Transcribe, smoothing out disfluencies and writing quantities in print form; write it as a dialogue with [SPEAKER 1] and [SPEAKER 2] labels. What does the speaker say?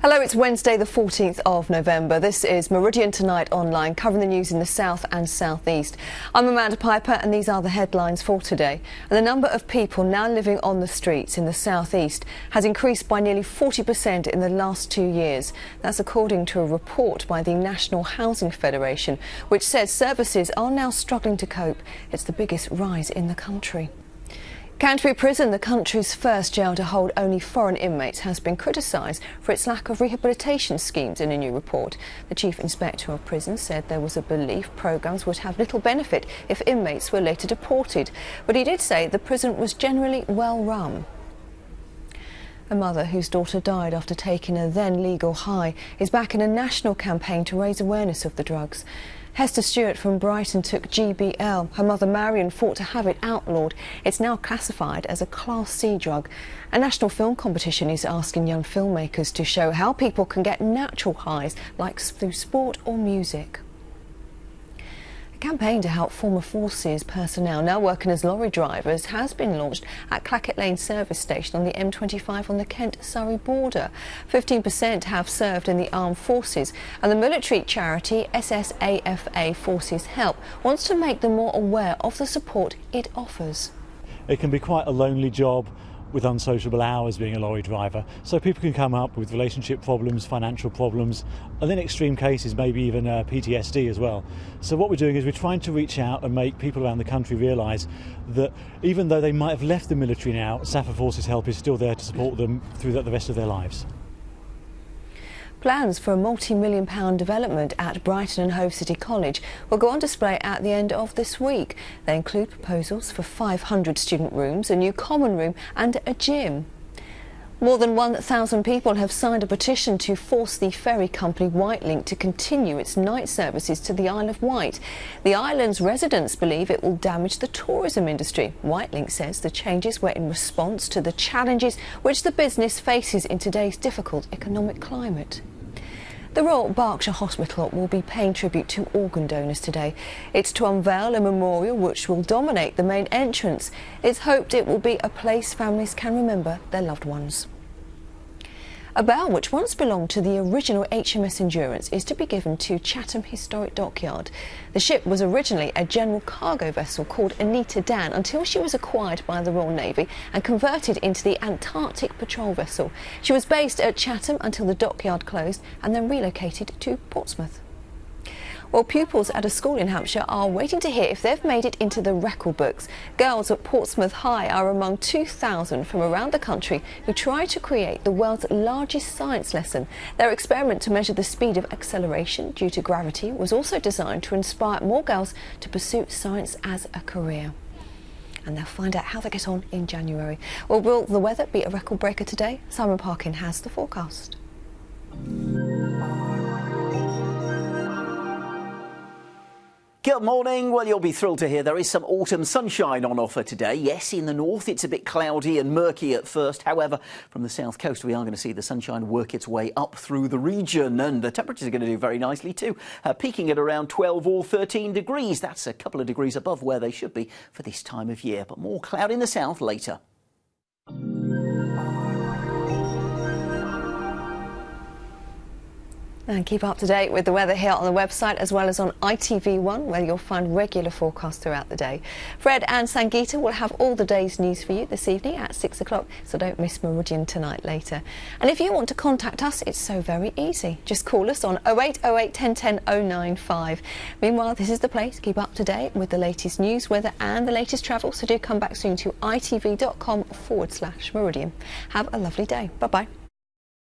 [SPEAKER 1] Hello, it's Wednesday the 14th of November. This is Meridian Tonight Online, covering the news in the south and southeast. I'm Amanda Piper and these are the headlines for today. And the number of people now living on the streets in the southeast has increased by nearly 40% in the last 2 years. That's according to a report by the National Housing Federation, which says services are now struggling to cope. It's the biggest rise in the country. Canterbury Prison, the country's first jail to hold only foreign inmates, has been criticised for its lack of rehabilitation schemes in a new report. The Chief Inspector of Prisons said there was a belief programmes would have little benefit if inmates were later deported, but he did say the prison was generally well run. A mother whose daughter died after taking a then legal high is back in a national campaign to raise awareness of the drugs. Hester Stewart from Brighton took GBL. Her mother Marion fought to have it outlawed. It's now classified as a Class C drug. A national film competition is asking young filmmakers to show how people can get natural highs, like through sport or music. A campaign to help former forces personnel now working as lorry drivers has been launched at Clackett Lane service station on the M25 on the Kent-Surrey border. 15% have served in the armed forces, and the military charity SSAFA Forces Help wants to make them more aware of the support it offers.
[SPEAKER 2] It can be quite a lonely job with unsociable hours being a lorry driver, so people can come up with relationship problems, financial problems, and in extreme cases maybe even PTSD as well. So what we're doing is we're trying to reach out and make people around the country realise that even though they might have left the military now, SAFA Forces Help is still there to support them through the rest of their lives.
[SPEAKER 1] Plans for a multi-million-pound development at Brighton and Hove City College will go on display at the end of this week. They include proposals for 500 student rooms, a new common room and a gym. More than 1,000 people have signed a petition to force the ferry company Whitelink to continue its night services to the Isle of Wight. The island's residents believe it will damage the tourism industry. Whitelink says the changes were in response to the challenges which the business faces in today's difficult economic climate. The Royal Berkshire Hospital will be paying tribute to organ donors today. It's to unveil a memorial which will dominate the main entrance. It's hoped it will be a place families can remember their loved ones. A bow which once belonged to the original HMS Endurance is to be given to Chatham Historic Dockyard. The ship was originally a general cargo vessel called Anita Dan until she was acquired by the Royal Navy and converted into the Antarctic Patrol vessel. She was based at Chatham until the dockyard closed and then relocated to Portsmouth. Well, pupils at a school in Hampshire are waiting to hear if they've made it into the record books. Girls at Portsmouth High are among 2,000 from around the country who tried to create the world's largest science lesson. Their experiment to measure the speed of acceleration due to gravity was also designed to inspire more girls to pursue science as a career. And they'll find out how they get on in January. Well, will the weather be a record breaker today? Simon Parkin has the forecast.
[SPEAKER 3] Good morning. Well, you'll be thrilled to hear there is some autumn sunshine on offer today. Yes, in the north it's a bit cloudy and murky at first. However, from the south coast we are going to see the sunshine work its way up through the region, and the temperatures are going to do very nicely too, peaking at around 12 or 13 degrees. That's a couple of degrees above where they should be for this time of year, but more cloud in the south later.
[SPEAKER 1] And keep up to date with the weather here on the website as well as on ITV1, where you'll find regular forecasts throughout the day. Fred and Sangeeta will have all the day's news for you this evening at 6 o'clock, so don't miss Meridian Tonight later. And if you want to contact us, it's so very easy. Just call us on 0808 1010 095. Meanwhile, this is the place to keep up to date with the latest news, weather and the latest travel, so do come back soon to itv.com/Meridian. Have a lovely day. Bye-bye.